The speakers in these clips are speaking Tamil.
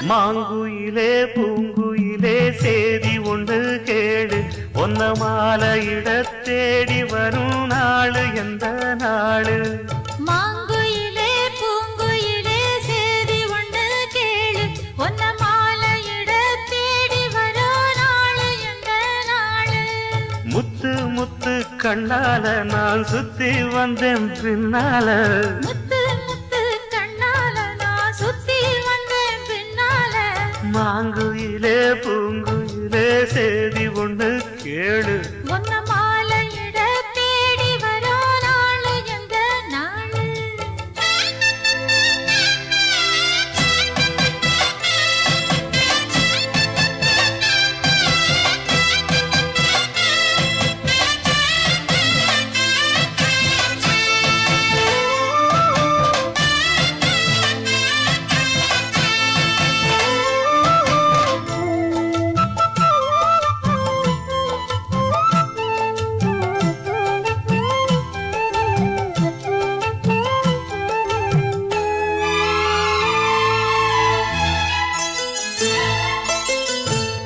மாங்குயிலே பூங்குயிலே சேதி ஒன்று கேடு ஒன்ன மாலையிட தேடி வரும் நாளு எந்த நாளு மாங்குயிலே பூங்குயிலே சேதி ஒன்று கேளு ஒன்ன மாலையிட தேடி வரும் நாளு எந்த நாளு முத்து முத்து கண்ணால நான் சுத்தி வந்தேன் பின்னால மாங்குயிலே பூங்குயிலே சேதி ஒன்று கேளு ஒன்ன மாலையிட தேடி வரோ நாளு எந்த நாளு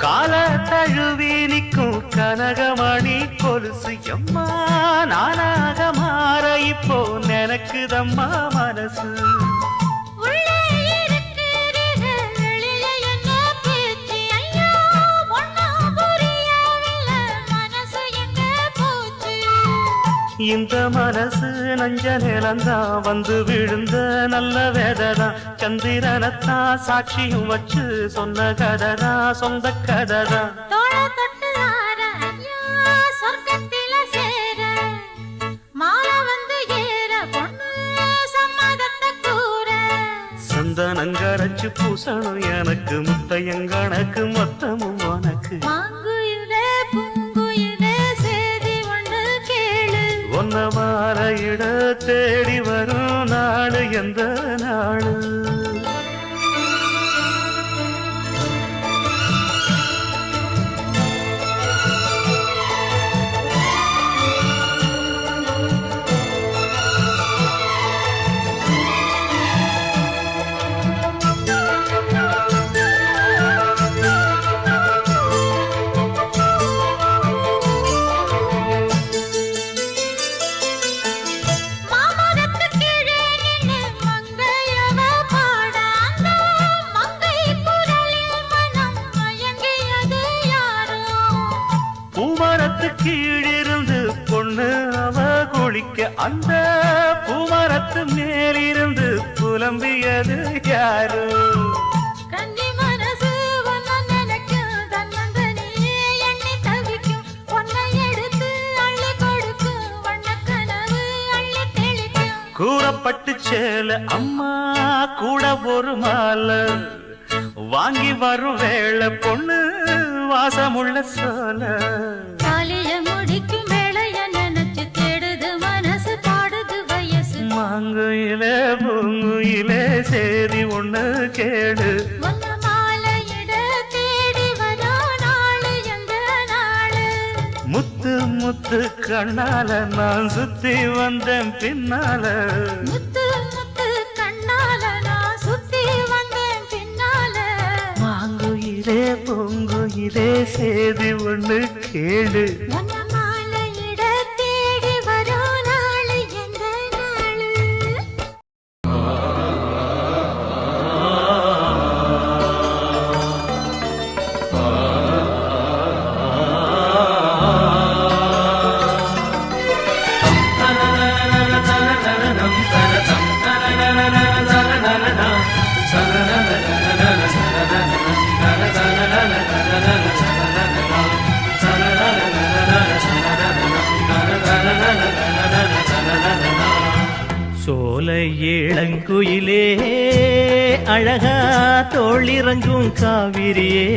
கால தழுவி நிற்கும் கனகமணி கொலுசு எம்மா நானாக மாற இப்போ நினைக்குதம்மா மனசு இந்த மனசு நஞ்ச நிலந்தான் வந்து விழுந்த நல்ல வேததான் சந்திரனத்தான் சாட்சியும் வச்சு சொன்ன கததான் சொந்த கததான் சந்தனங்கரைச்சு பூசணும் எனக்கு முத்தையங்கணக்கு மொத்தமும் உனக்கு ஒன்ன மாலையிட தேடி வரும் நாடு எந்த நாடு பூமரத்து கீழிருந்து பொண்ணு அவ குளிக்க அந்த பூமரத்து மேலிருந்து புலம்பியது யாரு கூறப்பட்டு சேல அம்மா கூட ஒரு மாலை வாங்கி வரும் வேளை பொண்ணு வாசமுள்ள சோல காலைய முடிக்கும் வேளைய நினைச்சு தேடுது மனசு பாடுது வயசு மாங்குயிலே பூங்குயிலே சேதி ஒண்ணு கேடு ஒன்ன மாலையிட தேடி வரோ நாளு எந்த நாளு முத்து முத்து கண்ணால நான் சுத்தி வந்தேன் பின்னால முத்து முத்து கண்ணால நான் சுத்தி வந்தேன் பின்னால மாங்குயிலே பூங்குயிலே சேதி ஒண்ணு கேடு ஒன்ன மாலையிட தேடி வரோ நாளு எந்த நாளு சோலை இளங்குயிலே அழகா தோளிறங்கும் காவிரியே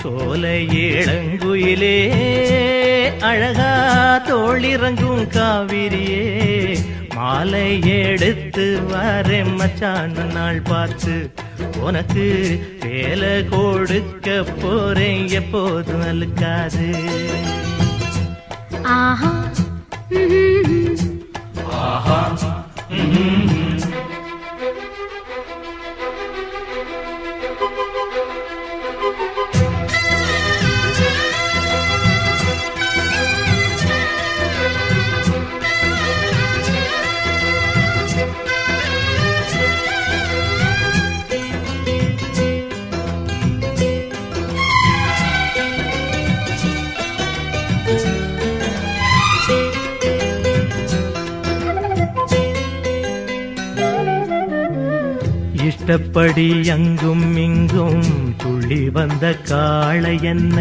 சோலை இளங்குயிலே அழகா தோளிறங்கும் காவிரியே மாலை எடுத்து வரேன் மச்சான் நாள் பார்த்து உனக்கு வேலை கொடுக்க போறேன் எப்போதும் அழுக்காது ஆஹா ஆஹா இஷ்டப்படி அங்கும் இங்கும் துள்ளி வந்த காளை என்ன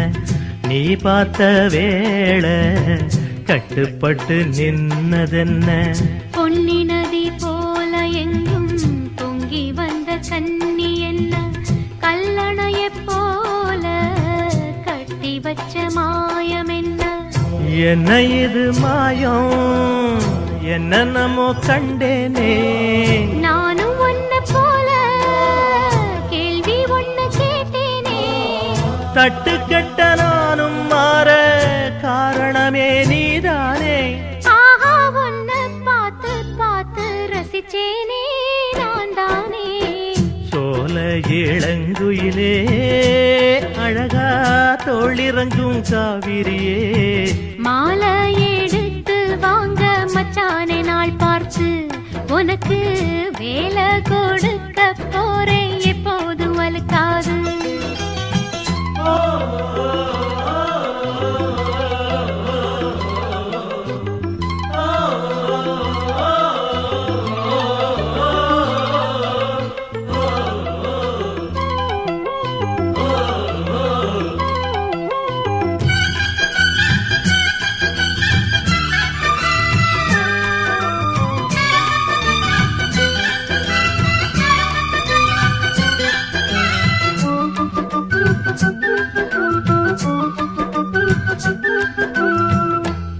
நீ பார்த்த வேளை கட்டுப்பட்டு நின்னதென்ன பொன்னி நதி போல எங்கும் பொங்கி வந்த கன்னி என்ன கல்லணையைப் போல கட்டி வச்ச மாயம் என்ன என்ன இது மாயம் என்னென்னமோ கண்டேனே நானும் ஒன்ன போல கேள்வி ஒண்ணு கேட்டேனே தட்டு கெட்ட நானும் மாற காரணமே நீதானே ஆஹா ஒன்ன பார்த்து பார்த்து ரசிச்சேனே நான் தானே சோல இளங்குயிலே அழகா தோளிறங்கும் காவிரியே மாலை எடுத்து வாங்க மச்சானே நாள் பார்த்து உனக்கு வேலை கொடுக்க போறேன் எப்போதும் அழுக்காது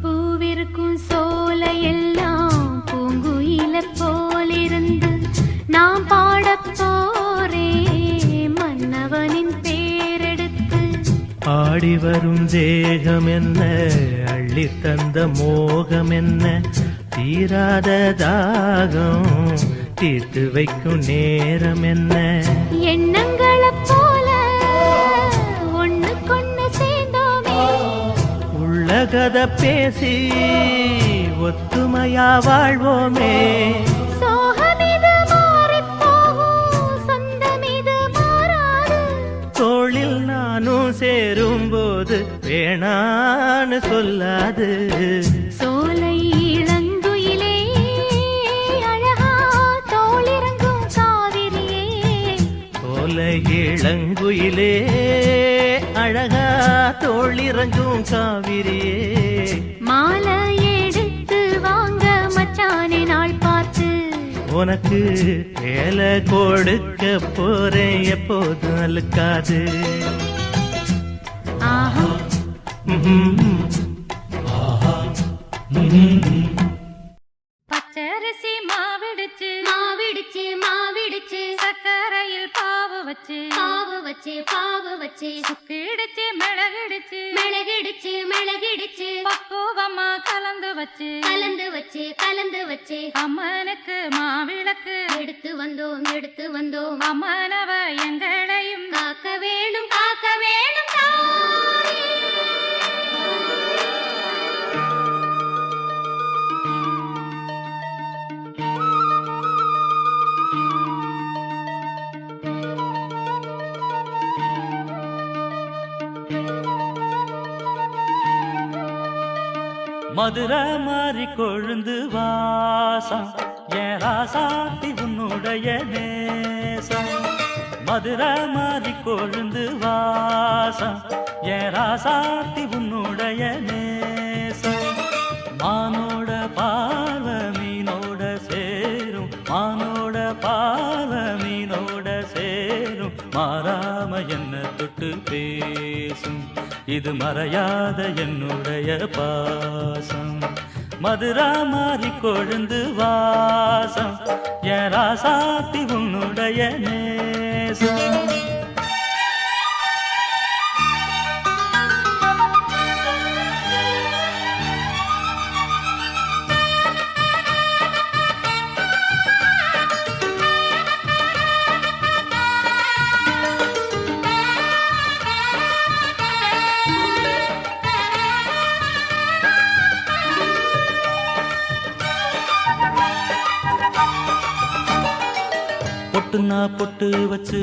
பூவிருக்கும் சோலை எல்லாம் பூங்குயில போலிருந்து நாம் பாடப் போறேன் மன்னவனின் பேரெடுத்து ஆடி வரும் தேகம் என்ன அள்ளி தந்த மோகம் என்ன தீராத தாகம் தீர்த்து வைக்கும் நேரம் என்ன எண்ணங்களைப் போல ஒண்ணுக்கொண்ணு சேர்ந்தோமே உள்ளகத பேசி ஒத்துமையா வாழ்வோமே சோகமிது மாறிப் போகும் சொந்தமிது மாறாது தோளில் நானும் சேரும்போது வேணான்னு சொல்லாது சோலை இளங்குயிலே அழகா தோளிறங்கும் காவிரியே சோல இளங்குயிலே அழகா தோளிறங்கும் காவிரியே மாலை எடுத்து வாங்க மச்சானே நாள் பார்த்து உனக்கு வேலை கொடுக்க போறேன் எப்போதும் அழுக்காது ஆஹா பச்சரிசி மாவிடுச்சு மாவிடுச்சு மாவிடுச்சு சக்கரையில் பாவு வச்சு பாவு வச்சு சுக்கிடுச்சு மிளகிடுச்சு மிளகிடுச்சு மிளகிடுச்சு பக்குவமா கலந்து வச்சு கலந்து வச்சு அம்மனுக்கு மாவிளக்கு எடுத்து வந்தோம் அம்மனவ எங்களையும் காக்க வேணும் தாயே. மதுரை மாறி கொழுந்து வாசம் ஏன் ராசாத்தி உன்னுடைய நேசம் மதுரை மாறி கொழுந்து வாசம் ஏன் ராசாத்தி உன்னுடைய நேசம் மானோட பார்வ மீனோட சேரும் மானோட பார்வ மீனோட சேரும் மாறாம என்ன தொட்டு பேசும் இது மறையாத என்னுடைய பாசம் மதுரா மாறி கொழுந்து வாசம் என் ராசாத்தி உன்னுடைய நேசம் பொட்டுன்னா பொட்டு வச்சு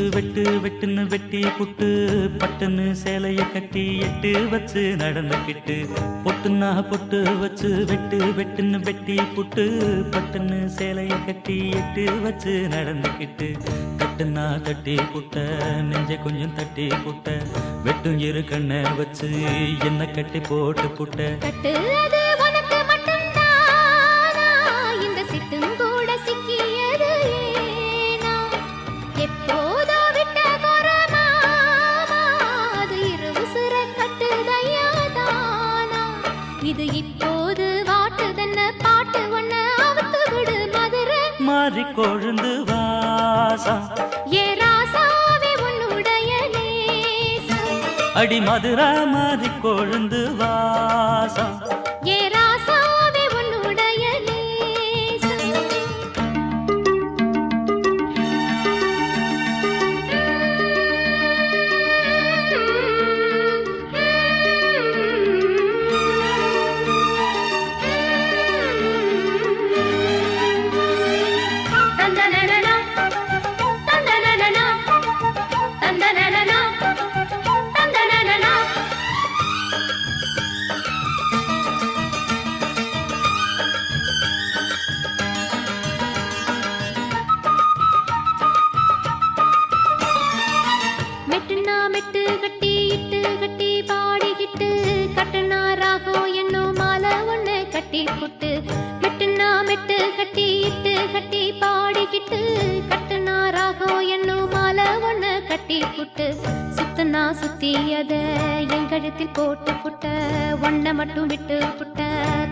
வெட்டுன்னு வெட்டி புட்டு பட்டுன்னு சேலைய கட்டி எட்டு வச்சு நடந்துக்கிட்டு பொட்டுன்னா பொட்டு வச்சு வெட்டுன்னு வெட்டி புட்டு பட்டுன்னு சேலைய கட்டி எட்டு வச்சு நடந்துக்கிட்டு கட்டுனா கட்டி புட்ட நெஞ்ச கொஞ்சம் தட்டி புட்ட வெட்டும் இரு கண்ணை வச்சு என்ன கட்டி போட்டு புட்ட கட்டு அது உனக்கு மட்டும்தானா இந்த சிட்டும் கூட சிக்கியது ஏனா எப்போதோ விட்ட குரமாமா அது இரு உசுர கட்டுதையா தானா இது இப்போது வாட்டுதன்ன பாட்டு ஒன்ன அவுத்து விடு மதுரை மாறி கொழுந்து வாசம் ஏ ராசாவே உன்னுடைய நேசம் அடி மதுரா மாறி கொழுந்து வாசம் ஏ ராசாவே உன்னுடைய நேசம் தந்தனனனா தந்தனனனா தந்தனனனா தந்தனனனா மெட்டுனா மெட்டு கட்டி இட்டு கட்டி பாடிக்கிட்டு கட்டுனா ராகம் என்னும் மாலை ஒண்ணு கட்டி புட்டு மெட்டுனா மெட்டு கட்டி இட்டு கட்டி பாடிக்கிட்டு கட்டுனா ராகம் என்னும் மாலை ஒண்ணு கட்டி புட்டு சுத்துனா சுத்தி அத என் கழுத்தில் போட்டு புட்ட ஒன்ன மட்டும் விட்டு புட்ட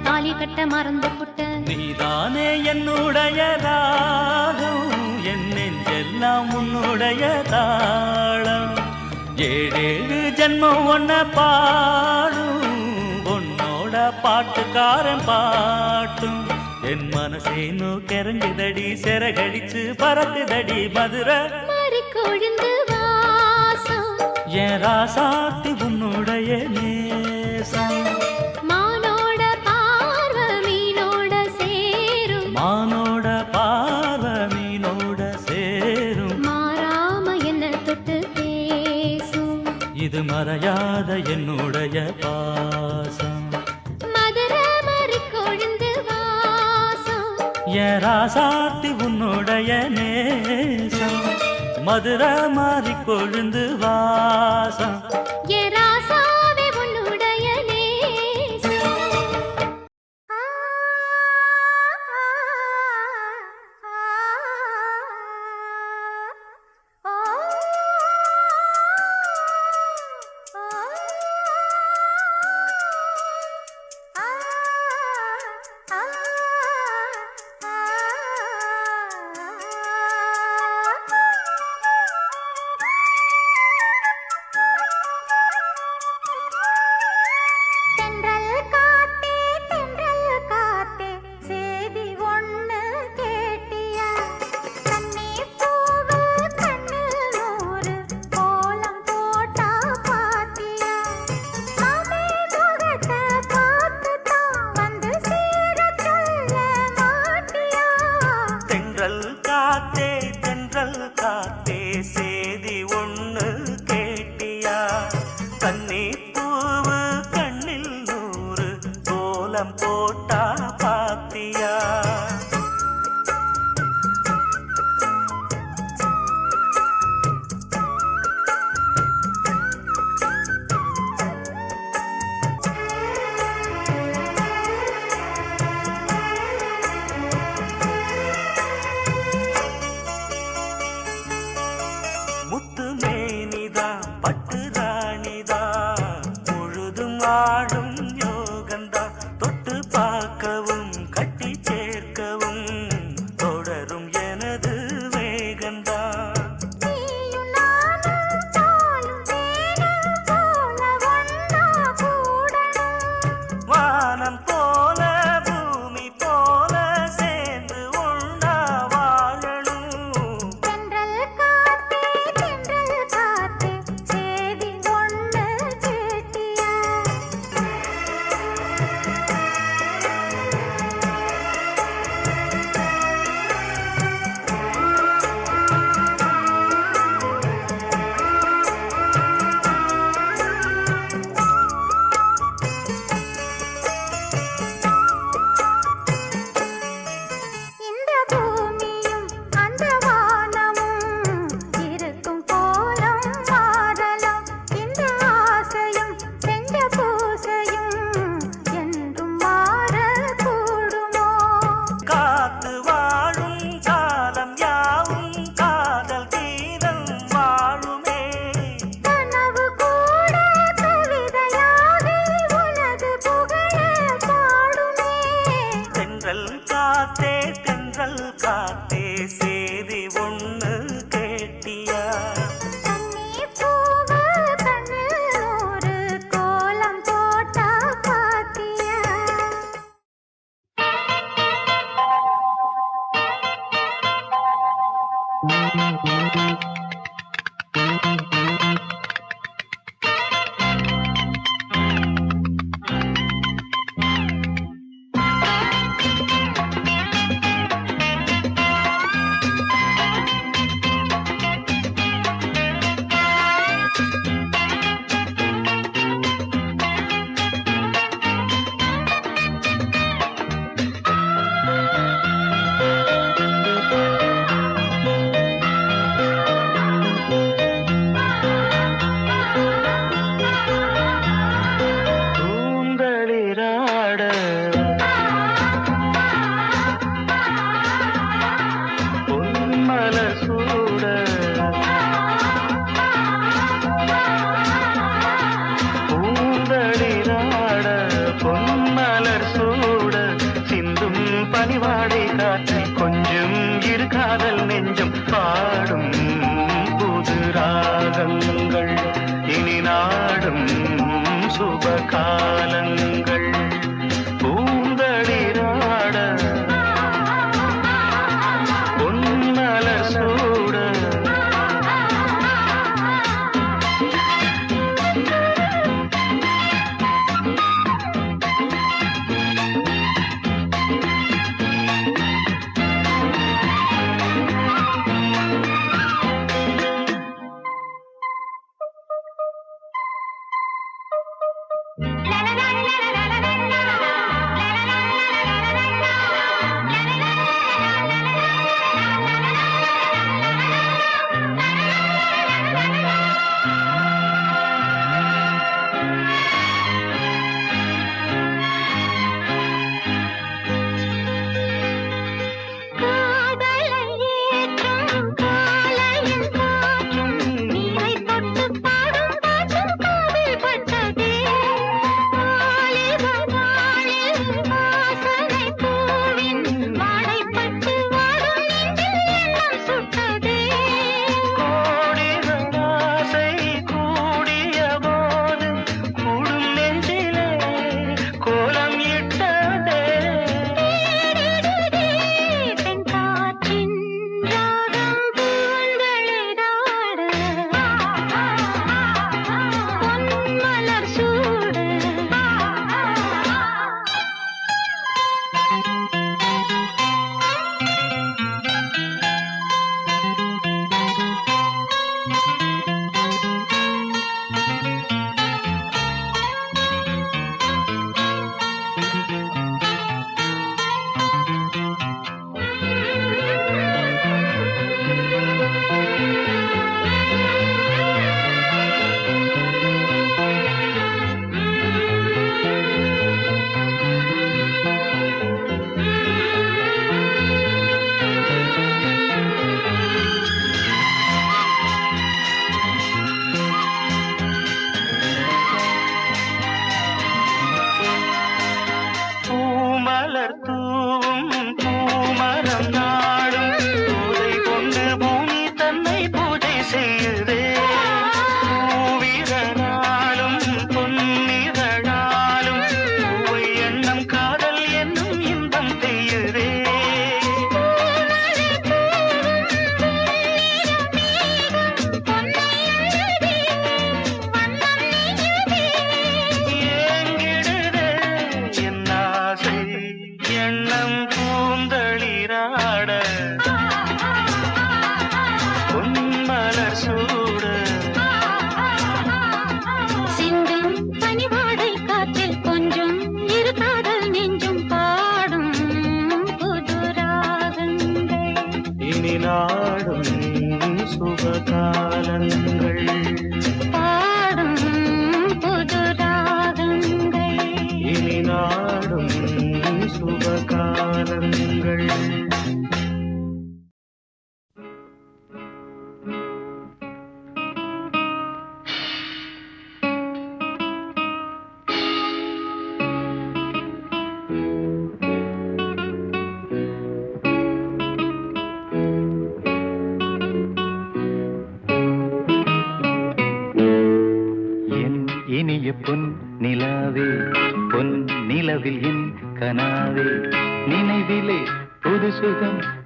தாலி கட்ட மறந்து புட்ட நீதானே என்னுடைய ராகம் என் நெஞ்செல்லாம் உன்னுடைய தாளம் ஏழேழு ஜென்மம் ஒன்ன பாடும் உன்னோட பாட்டுக்காரன் பாட்டும் என் மனசேனோ கிறங்குதடி சிறகடிச்சு பறக்குதடி மதுரை மாறி கொழுந்து வாசம் என் ராசாத்தி உன்னுடைய நேசம் மானோட பார்வை மீனோட சேரும் மானோட பார்வை மீனோட சேரும் மாறாம என்ன தொட்டு பேசும் இது மறையாத என்னுடைய பாசம் மதுரை மாறி கொழுந்து வாசம் என் ராசாத்தி உன்னுடைய நேசம் மதுரை மாறி கொழுந்து வாசம் ஏ ராசாவே உன்னுடைய நேசம்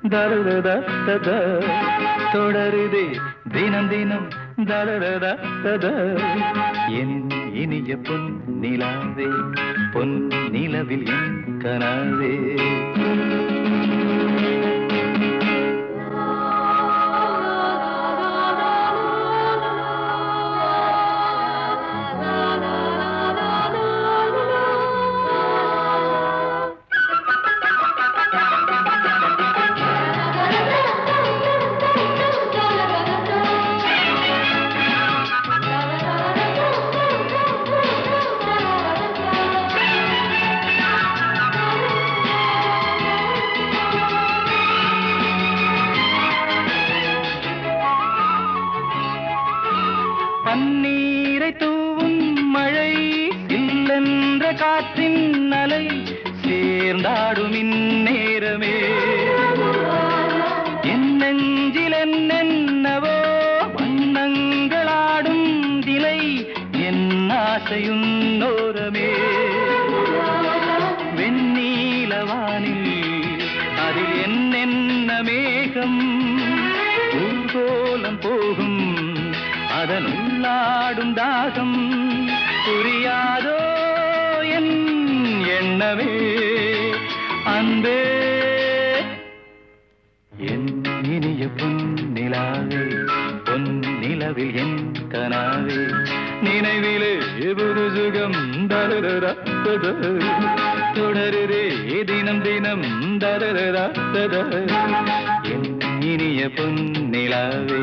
தரதா ததா தொடருதே தினம் தினம் தரதா ததா என் இனிய பொன் நிலாவே பொன் நிலவில் என் கனாவே பன்னீரை தூவும் மழை இல்லென்ற காற்றின் அலை சேர்ந்தாடும் இந்நேரமே என் நெஞ்சில் என்னென்னவோ வண்ணங்களாடும் திலை என் ஆசையும் நோரமே வெண்ணீலவானில் அதில் என்னென்ன மேகம் ஊர்கோலம் போகும் அதன் உள்ளாடும் தாகம் புரியாதோ என் எண்ணமே அன்பே என் இனிய பொன் நிலாவே பொன் நிலவில் என் கனாவே நினைவிலே புது சுகம் தரதா தொடருதே தினம் தினம் தரதா என் இனிய பொன் நிலாவே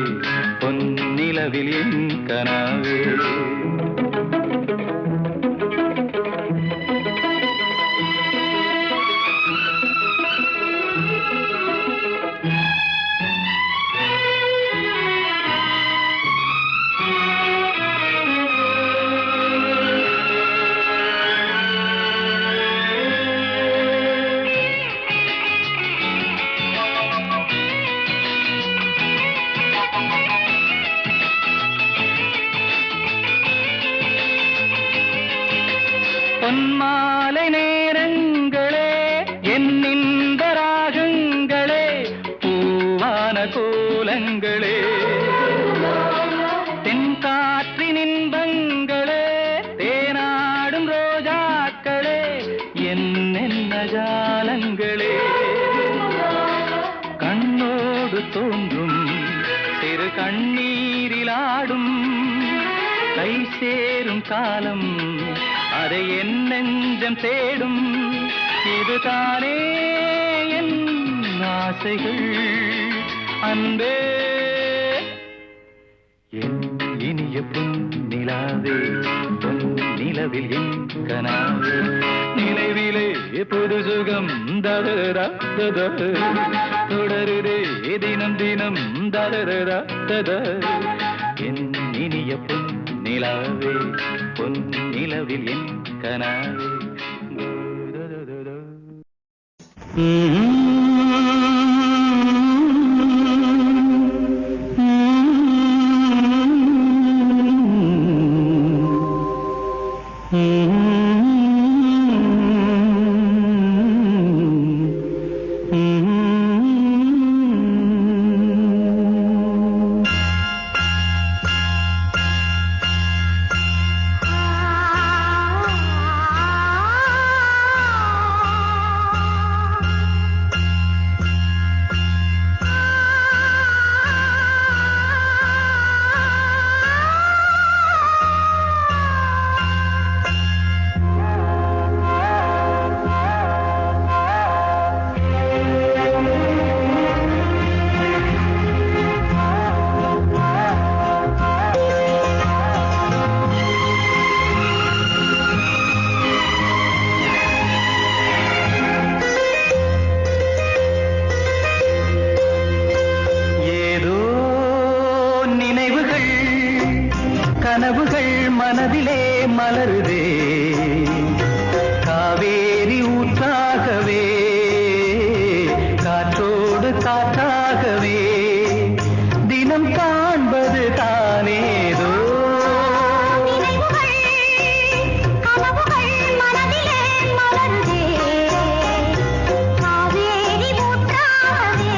பொன் நிலவில் என் கனாவே பொன்மாலை நேரங்களே என் இன்ப ராகங்களே பூவான கோலங்களே தென்காற்றின் இன்பங்களே தேனாடும் ரோஜாக்களே என்னென்ன ஜாலங்களே கண்ணோடு தோன்றும் சிறு கண்ணீரிலாடும் கை சேரும் காலம் அதை என் நெஞ்சம் தேடும் இதுதானே என் ஆசைகள் அன்பே என் இனிய பொன் நிலாவே பொன் நிலவில் என் கனாவே நினைவிலே புது சுகம் தரதா தொடருதே தினம் தினம் தரதா என் இனிய பொன் நிலாவே பொன் நிலவில் என் கனாவே கனவுகள் மனதிலே மலருதே காவேரி ஊற்றாகவே காற்றோடு காற்றாகவே தினம் காண்பது தானேதோ மனதிலே மலருதே காவேரி ஊற்றாகவே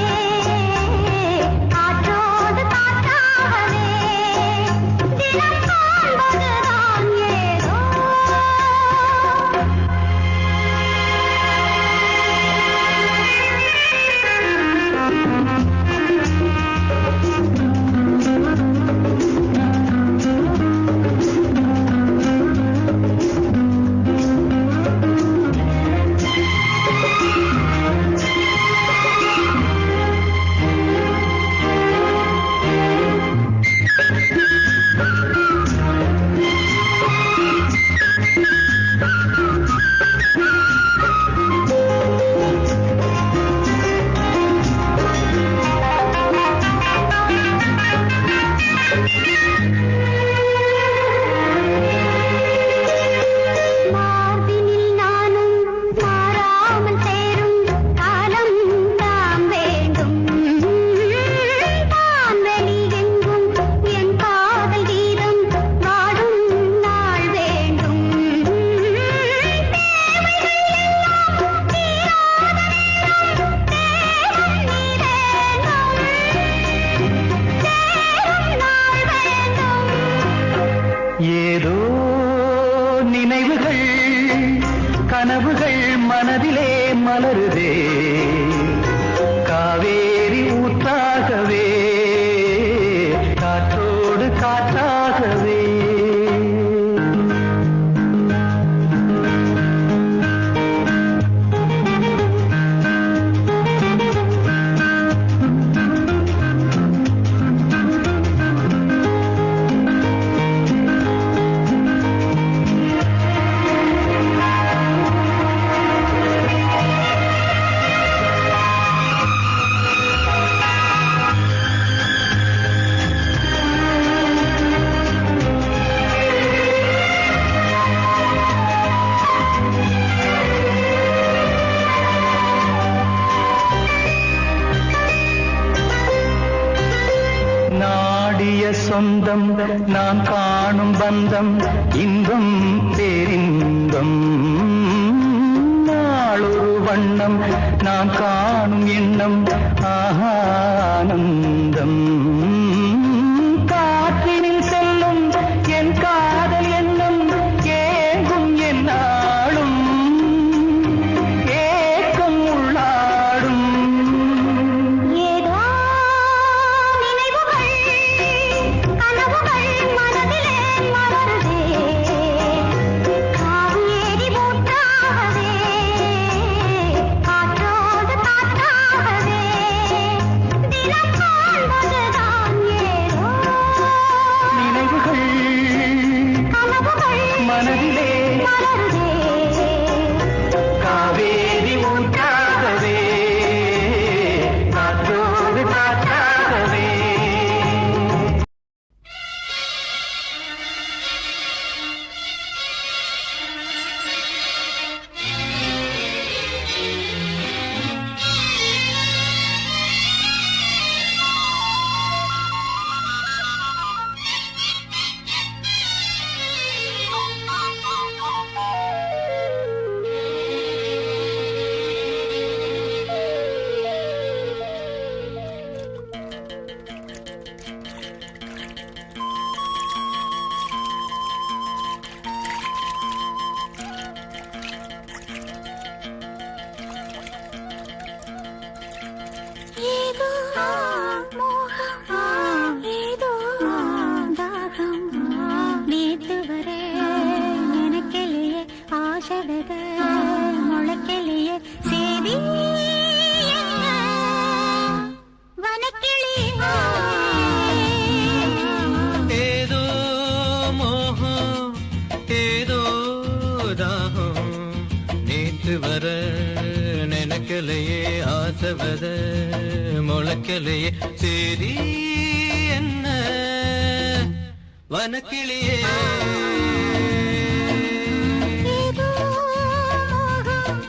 சொந்தம் நான் காணும் பந்தம் இன்பம் பேரின்பம் நாளொரு வண்ணம் நான் காணும் எண்ணம் ஆனந்தம் காற்றினில் செல்லும் என் காதல் எண்ணம் ஏங்கும் என்னாலும் ஏக்கம் உள்ளாடும் ஏதோ நினைவுகள் கனவுகள் மனதிலே மலருதே காவேரி மூட்டாகவே காற்றோடு காற்றாகவே தினம் காண்பதுதான் ஏதோ நினைவுகள் கனவுகள் மனதிலே மலருதே காவேரி ஊற்றாகவே காற்றோடு காற்றாகவே ஏதோ மோகம் ஏதோ தாகம் நேத்து வரை நினைக்கலையே ஆசைவத முளைக்கலையே சேதி வனக்கிளியே ஏதோ மோகம் ஏதோ தாகம் நேற்று வர நினைக்கலையே ஆசைவத முளைக்கலையே சரி என்ன வனக்கிளியே ஏதோ மோகம்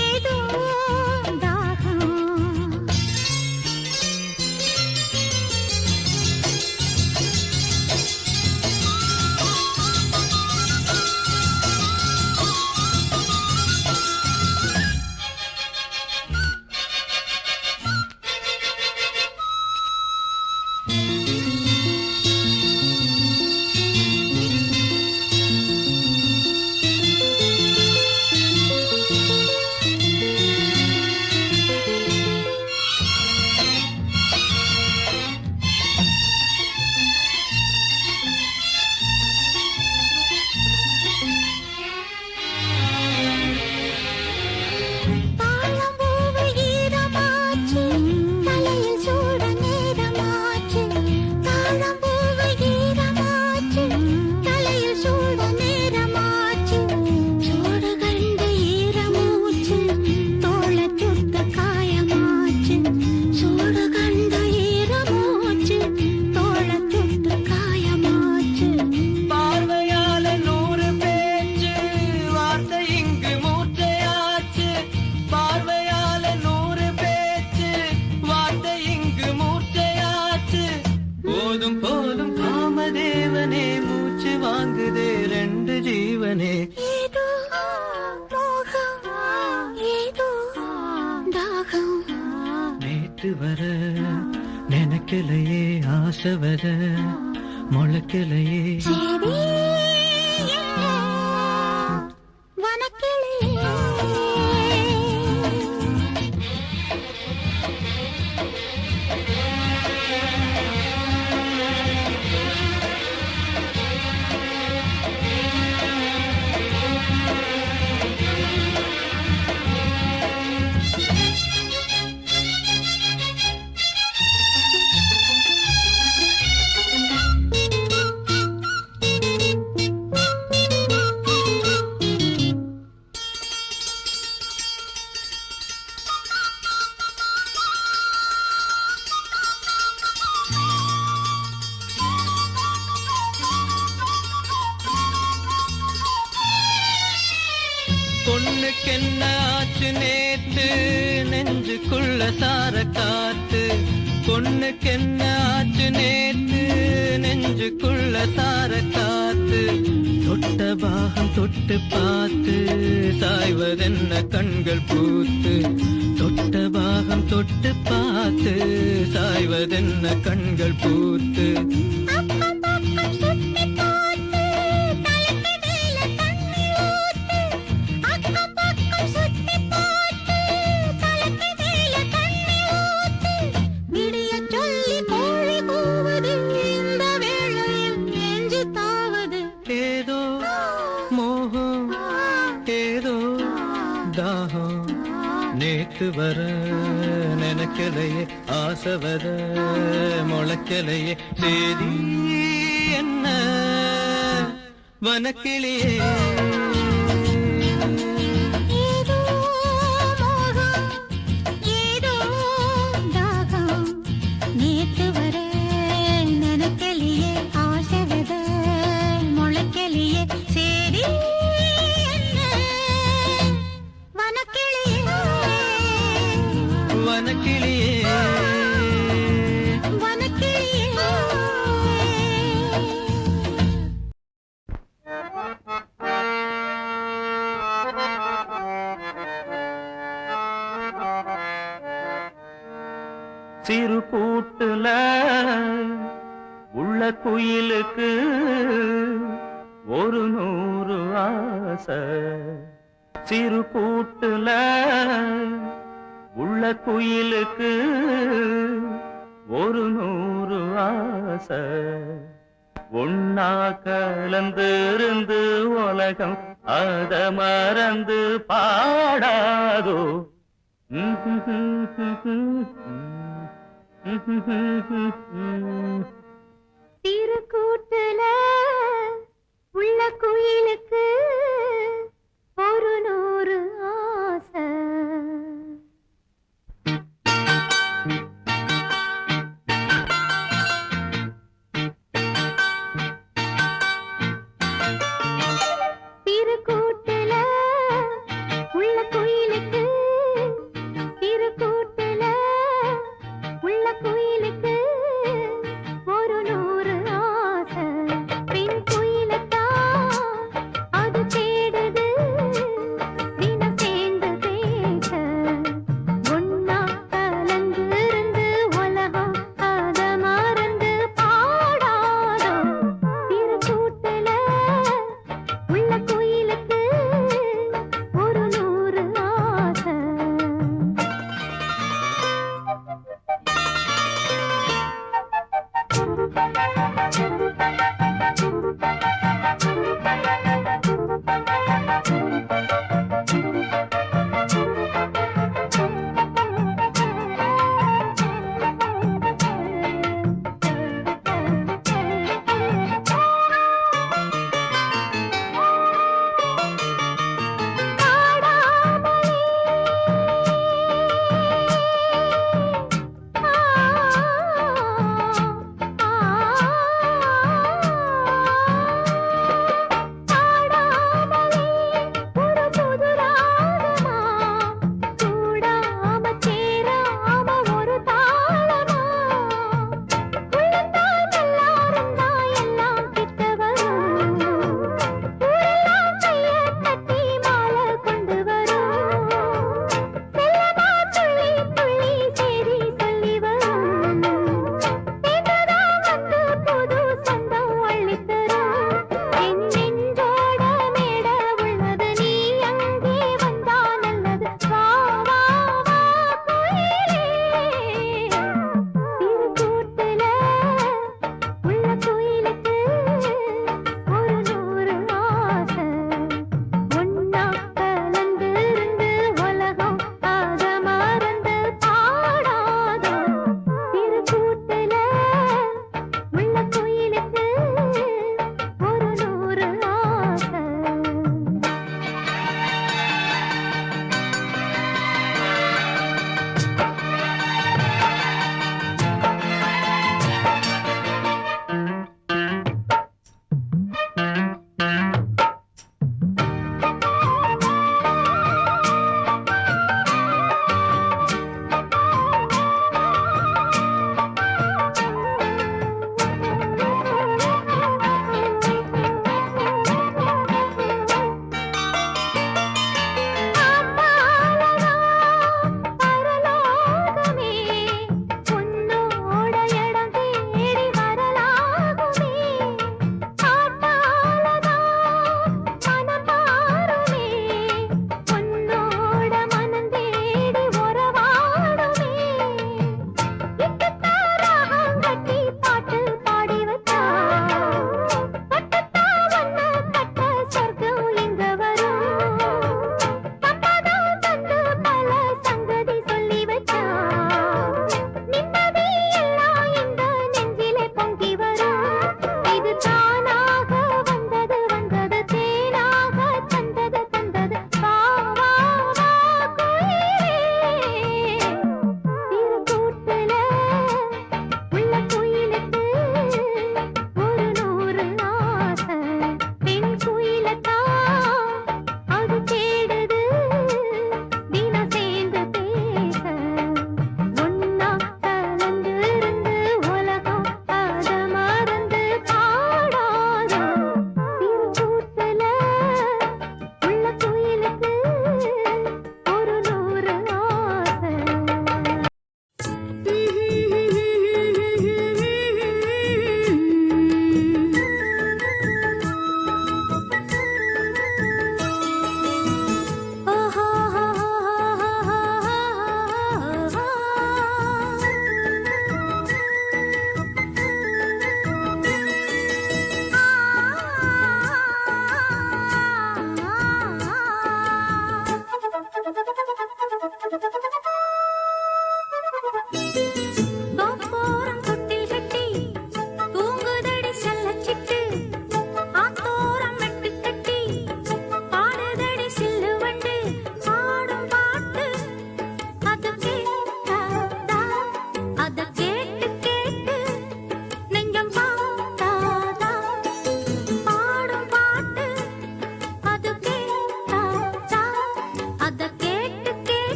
ஏதோ தாகம் தாழம்பூவு ஈரமாச்சு தலையில் சூட நேரமாச்சு தாழம்பூவு ஈரமாச்சு தலையில் சூட நேரமாச்சு சூடு கண்டு ஈரமூச்சு தோள சுத்த காயமாச்சு சூடு கண்டு ஈரமூச்சு தோள சுத்த காயமாச்சு பார்வையால 100 பேச்சு வார்த்தை இங்கு மூர்ச்சையாச்சு பார்வையால 100 பேச்சு வார்த்தை இங்கு மூர்ச்சையாச்சு போதும் போதும் காமதேவனே மூச்சு வாங்குதே 2 ஜீவனே ஏதோ மோகம் ஏதோ தாகம் நேற்று வர நினைக்கலையே ஆசை வர முளைக்கலையே சரி வனக்கிளியே பொண்ணுக்கென்ன ஆச்சு நேத்து நெஞ்சுக்குள்ள சார காத்து பொண்ணுக்கென்ன ஆச்சு நேத்து தார காத்து தொட்ட பாகம் தொட்டு பார்த்து சாய்வதென்ன கண்கள் பூத்து தொட்ட பாகம் தொட்டு பார்த்து சாய்வதென்ன கண்கள் பூத்து ஏதோ மோகம் ஏதோ தாகம் நேத்து வர நினைக்கலையே ஆசை வர முளைக்கலையே சேதி என்ன வனக்கிளியே வனக்கிளியே சிறு கூட்டுல உள்ள குயிலுக்கு ஒரு 100 ஆசை சிறு கூட்டுல உள்ள குயிலுக்கு ஒரு 100 ஆசை ஒன்னா கலந்து இருந்து உலகம் அத மறந்து பாடாதோ சிறு கூட்டுல உள்ள குயிலுக்கு ஒரு 100 ஆசை சிறு கூட்டுல உள்ள குயிலுக்கு சிறு கூட்டுல உள்ள குயிலுக்கு ஒரு 100 ஆசை பெண் குயிலத்தான் அது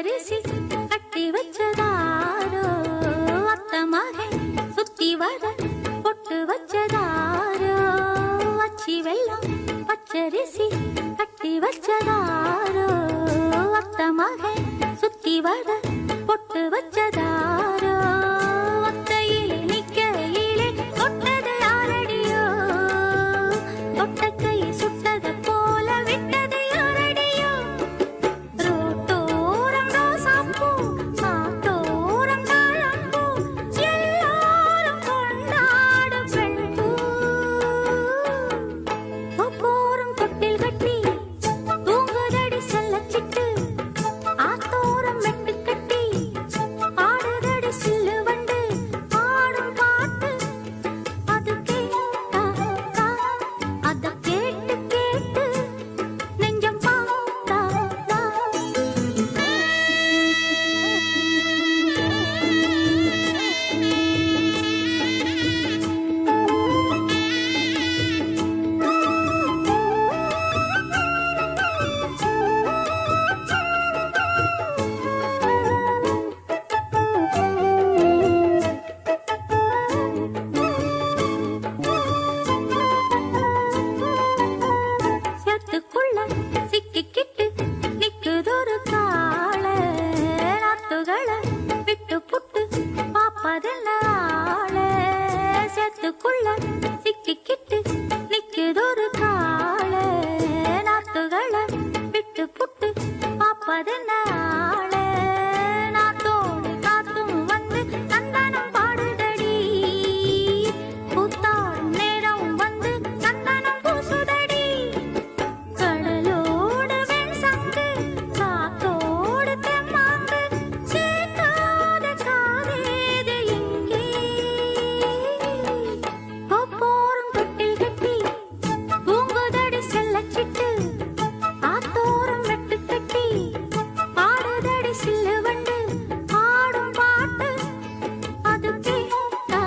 பச்சரிசி கட்டி வச்சதாரோ அத்த மகன் சுத்தி வர பொட்டு வச்சதாரோ அச்சி வெள்ளம் பச்சரிசி கட்டி வச்சதாரோ அத்த மகன் சுத்தி வர பொட்டு வச்சதாரோ ஒத்தையிலே நிக்கையிலே தொட்டது யாரடியோ தொட்ட கை சுட்டது போல விட்டது யாரடியோ ரோட்டோரம் ரோசாப்பூ சாத்தோரம் தாழம்பூ எல்லாரும் கொண்டாடும் பெண்பூ போரும் தொட்டில் கட்டி தூங்குதடி செல்லச்சிட்டு ஆத்தோரம் வெட்டு கட்டி ஆடுதடி சில்லு வண்டு ஆடும் பாட்டு அது கேட்டா அத கேட்டு கேட்டு நெஞ்சம் பாட்டா சேத்துக்குள்ள சிக்கிக்கிட்டு நிக்குதொரு காள நாத்துகளை விட்டு புட்டு பாப்பதெல்ல ஆள சேத்துக்குள்ள சிக்கிக்கிட்டு நிக்குதொரு காள நாத்துகளை விட்டு புட்டு பாப்பதென்ன ஆள நாத்தோடு காத்தும் வந்து சந்தனம் பாடுதடி பூத்தாடும் நேரம் வந்து சந்தனம் பூசுதடி கடலோடு வெண்சங்கு காத்தோடு தெம்மாங்கு சேர்க்காத காதேது எங்கே போரும் தொட்டில் கட்டி பூங்குதடி செல்லச்சிட்டு ஆத்தோரம் வெட்டு கட்டி ஆடுதடி சில்லு வண்டு ஆடும் பாட்டு அது கேட்டா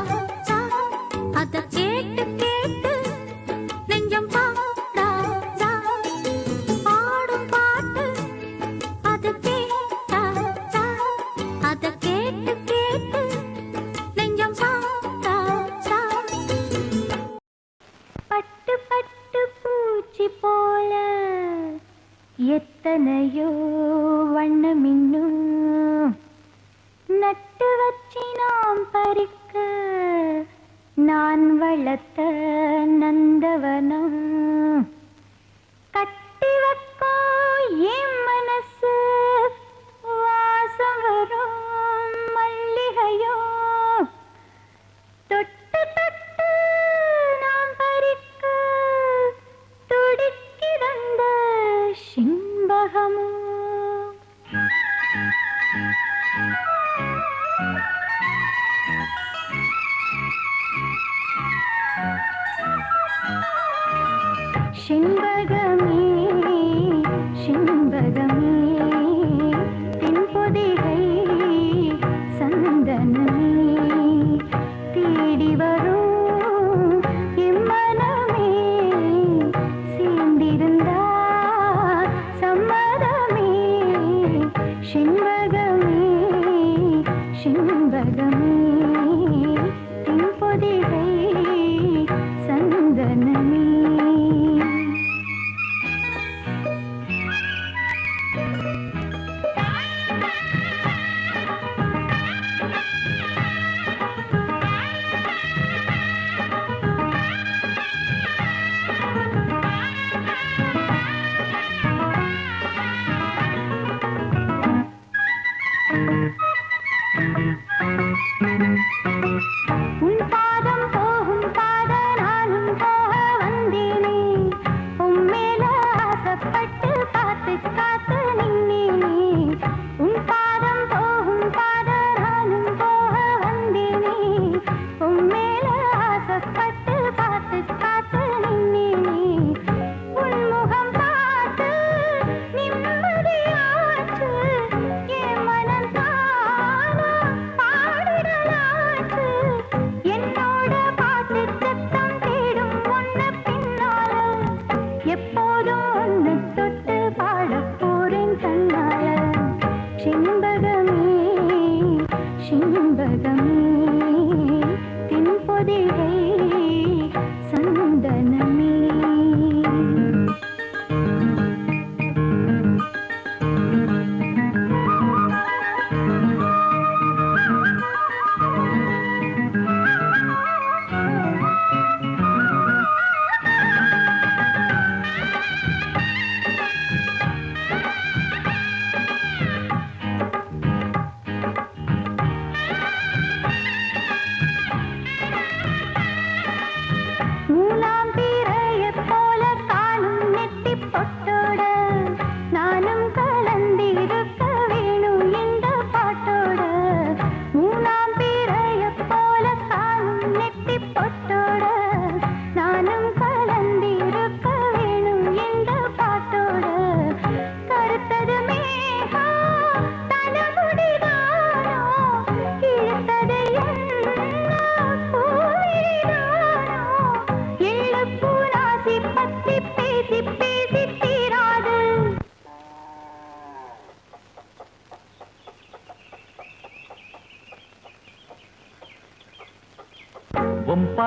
அத கேட்டு கேட்டு நெஞ்சம் பாடா ஆடும் பாட்டு அது கேட்டா அத கேட்டு கேட்டு நெஞ்சம் பாடா பட்டு பட்டு பூச்சி போல எத்தனையோ வண்ணமின்னும் நட்டு வச்சி நாம் பறிக்க நான் வளர்த்த நந்தவனம் கட்டி வைக்கோ என் மனசு வாசம் வரும் மல்லிகையோ தொட்டு தொட்டு நாம் பறிக்க துடிக்கிறந்த சிம்பகமோ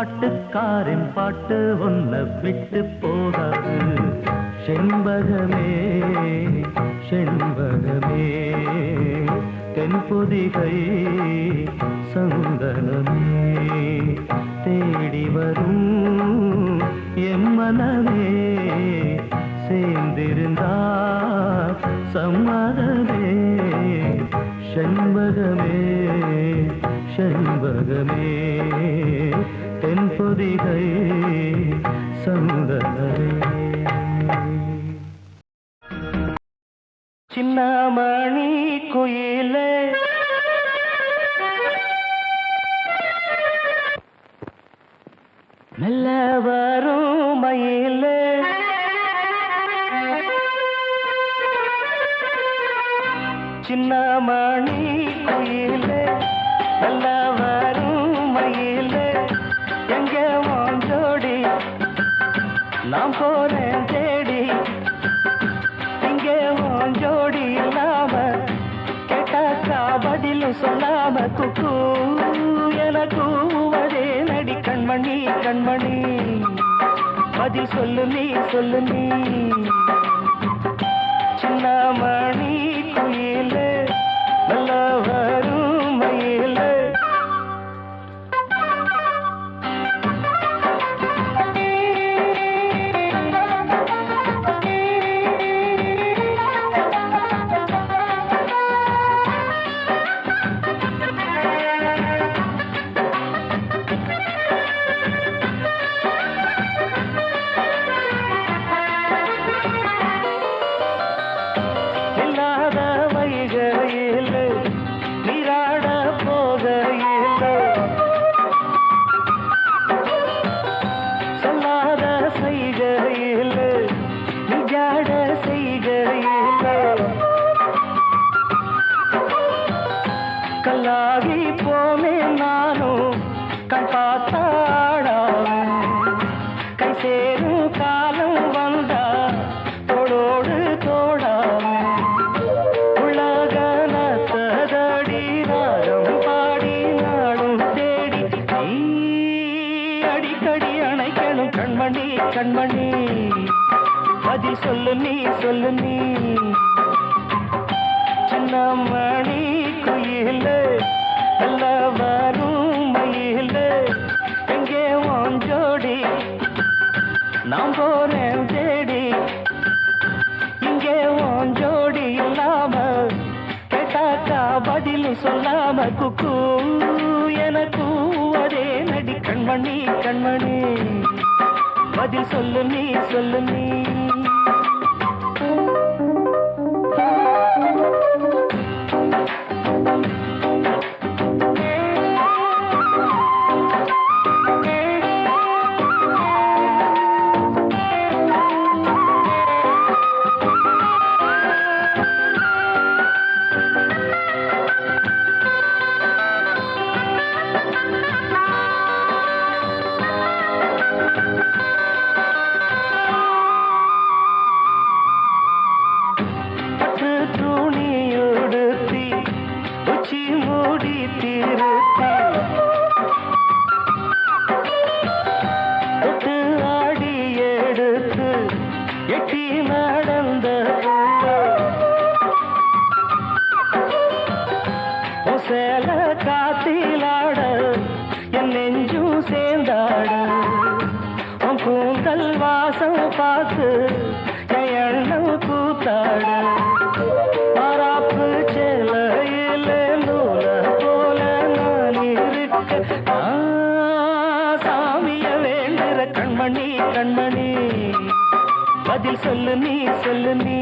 பாட்டுக்காரன் பாட்டு ஒன்ன விட்டு போகாது. செண்பகமே செண்பகமே தென்பொதிகை சந்தனமே தேடி வரும் எம்மனமே சேர்ந்திருந்தா சம்மதமே. செண்பகமே செண்பகமே தென்பொதிகை சந்தனமே. சின்னமணி குயிலே மெல்ல வரும் மயிலே சின்னமணி குயிலே மெல்ல வரும் மயிலே எங்க வாஞ்சோடி நாம் போறேன் தேடி. இங்கே வாஞ்சோடி இல்லாம கேட்டாக்கா பதிலும் சொல்லாம குக்கு எனக்கு அதே நடி கண்மணி கண்மணி பதில் சொல்லு நீ சொல்லு நீ. சின்னமணி குயிலே நல்ல வரும் மயிலே கல்லாகி போமே நானும் கண் பார்த்தாடாவே கை சேரும் காலம் வந்தா தோடோடு தோடாவே உலகனத்ததடி ராகம் பாடி நாடும் தேடி நீ அடிக்கடி அணைக்கணும் கண்மணி கண்மணி பதில் சொல்லு நீ சொல்லு நீ. சின்னமணி குயிலே நல்ல வரும் மயிலே எங்கே வாஞ்சோடி நாம் போறேன் தேடி. இங்கே வாஞ்சோடி இல்லாம கேட்டாக்கா பதிலும் சொல்லாம குக்கு எனக்கு அதே நடி கண்மணி கண்மணி பதில் சொல்லு நீ சொல்லு நீ. சேல காத்திலாட என் நெஞ்சும் சேர்ந்தாட உன் கூந்தல் வாசம் பார்த்து என் எண்ணம் கூத்தாட மாறாப்பு சேலையில நூல போல நான் இருக்க சாமிய வேண்டுற கண்மணி கண்மணி பதில் சொல்லு நீ சொல்லு நீ.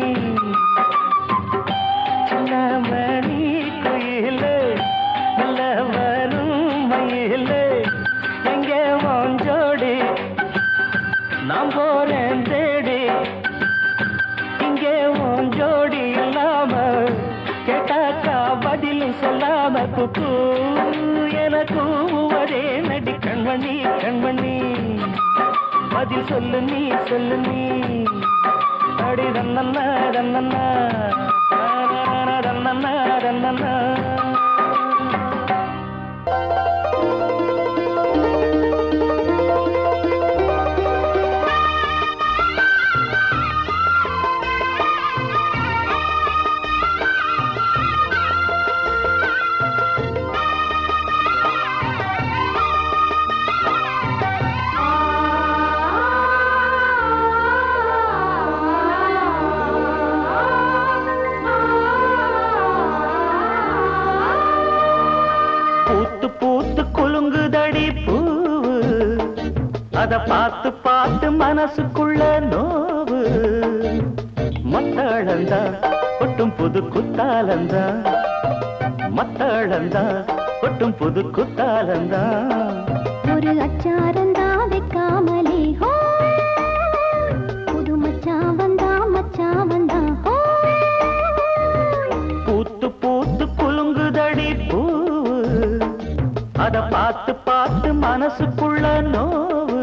சின்னமணி குயிலே நல்ல வரும் மயிலே எங்கே வாஞ்சோடி நாம் போறேன் தேடி. இங்கே வாஞ்சோடி இல்லாம கேட்டாக்கா பதிலும் சொல்லாம குக்கு எனக்கு ஒரே நடி கண்மணி கண்மணி பதில் சொல்லு நீ சொல்லு நீ. அடி ரன்னண்ணா ரன்னண்ணா ரன்னண்ணா ரன்னண்ணா. அத பார்த்து பார்த்து மனசுக்குள்ள நோவு மத்தளந்தா கொட்டும் புது குத்தாலந்தா மத்தளந்தா கொட்டும் புது குத்தாலந்தா ஒரு அச்சாரந்தா வைக்காமலே ஹோ புது மச்சான் வந்தா ஹோ பூத்து பூத்து குலுங்குதடி பூவு அத பார்த்து பார்த்து மனசுக்குள்ள நோவு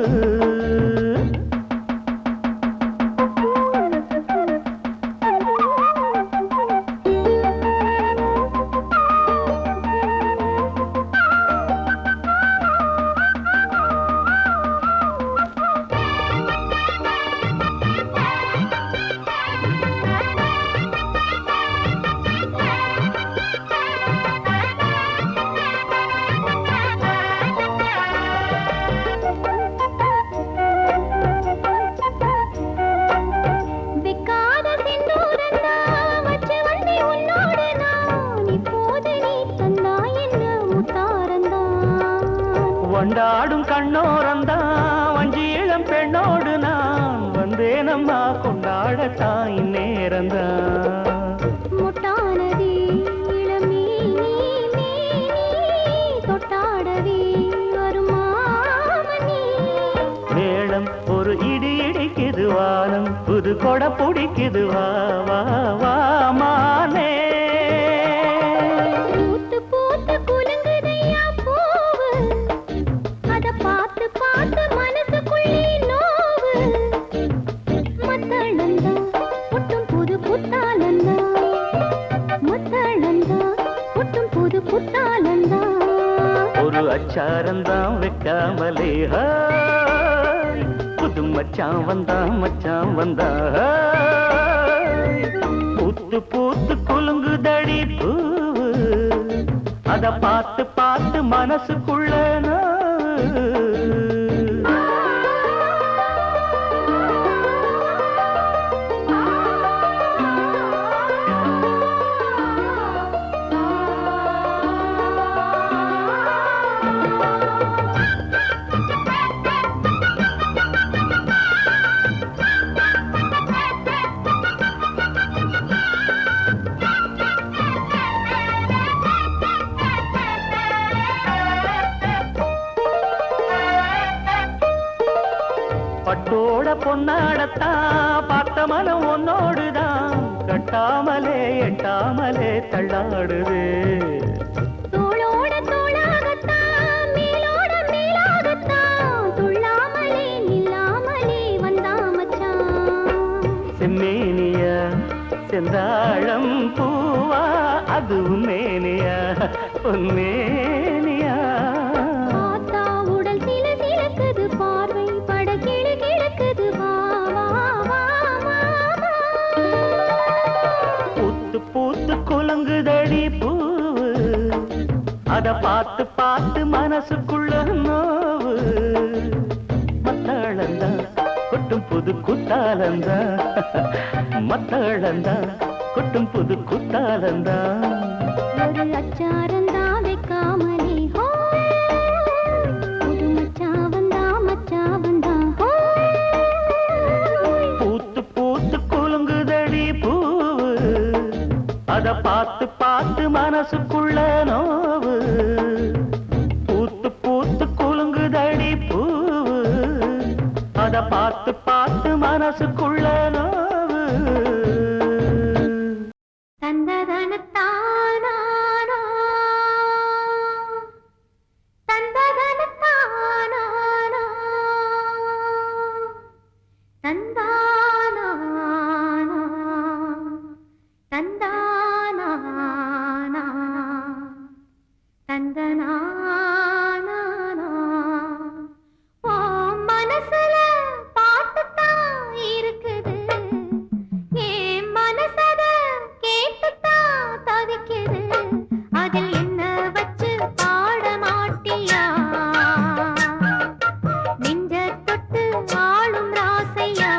கொண்டாடும் கண்ணோரந்தா வஞ்சி இளம் பெண்ணோடு நான் வந்தேனம்மா கொண்டாடத்தான் இந்நேரந்தா முட்டானதே இளமே நீ தொட்டாடவே வருமாமணி மேளம் ஒரு இடி இடிக்குது வானம் புது கொடை பிடிக்குது வா வா வா மானே ஒரு அச்சாரந்தான் வைக்காமலே புது மச்சான் வந்தா பூத்து பூத்து குலுங்குதடி பூவு அத பார்த்து பார்த்து மனசுக்குள்ள பட்டோட பொன்னாடத்தான் பார்த்த மனம் உன்னோடுதான் கட்டாமலே எட்டாமலே தள்ளாடுது தோளோட தோளாகத்தான் மேலோட மேலாகத்தான் துள்ளாமலே நில்லாமலே வந்தா மச்சான் செம்மேனியா செந்தாழம் பூவா அது உன்மேனியா பொன்மேனியா பார்த்தா உடல் சில சிலக்குது பார்வை பட கிளு கிழக்குது வா வா வா வா பூத்து பூத்து குலுங்குதடி பூவு அத பார்த்து பார்த்து மனசுக்குள்ள நோவு மத்தளந்தா கொட்டும் புது குத்தாலந்தா மத்தளந்தா கொட்டும் புது குத்தாலந்தா ஒரு அச்சாரந்தா வைக்காமலே ஹோ புது மச்சான் வந்தா ஹோ பூத்து பூத்து குலுங்குதடி பூவு அத பார்த்து பார்த்து மனசுக்குள்ள நோவு பூத்து பூத்து குலுங்குதடி பூவு அத பார்த்து பார்த்து மனசுக்குள்ள நோவு தந்ததனத்தானா நெஞ்ச தொட்டு ஆளும் ராசையா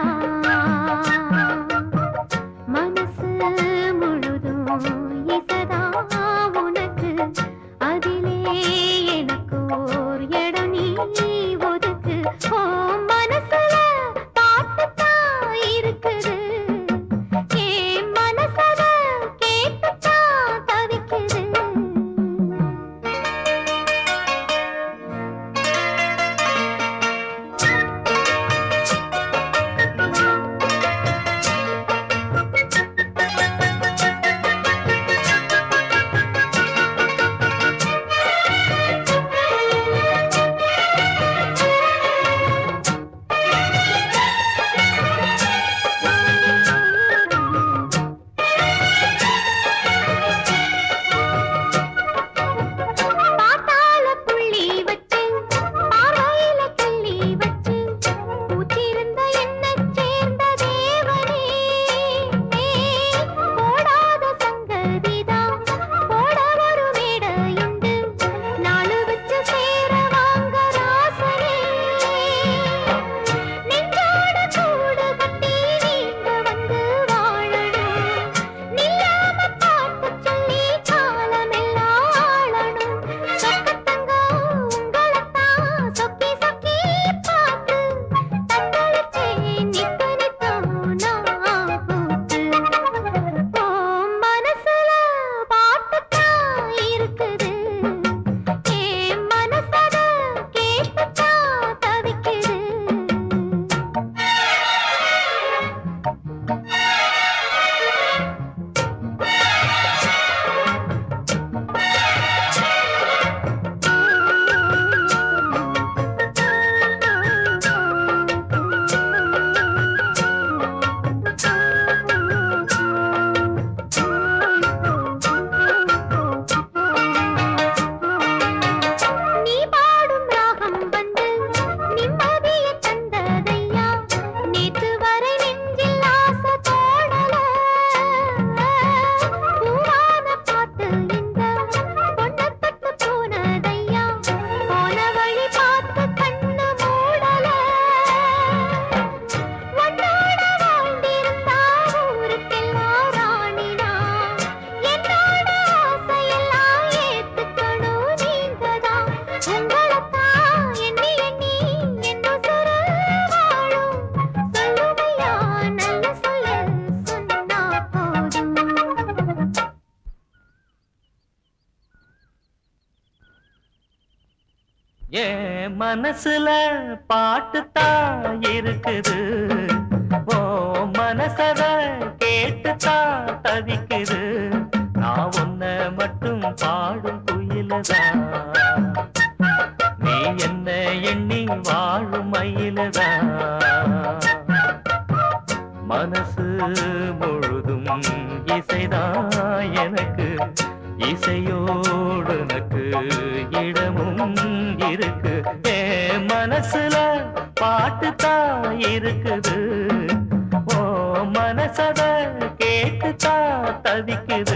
மனசுல பாட்டுத்தான் இருக்குது, ஓ மனசத கேட்டுத்தான் தவிக்குது. நான் உன்ன மட்டும் பாடும் குயிலதான், நீ என்ன எண்ணி வாழும் மயிலதான். மனசு முழுதும் இசைதான் எனக்கு, இசையோடு எனக்கு இடமும் இருக்கு. மனசுல பாட்டுத்தான் இருக்குது, ஓ மனசத கேட்டுத்தான் தவிக்குது.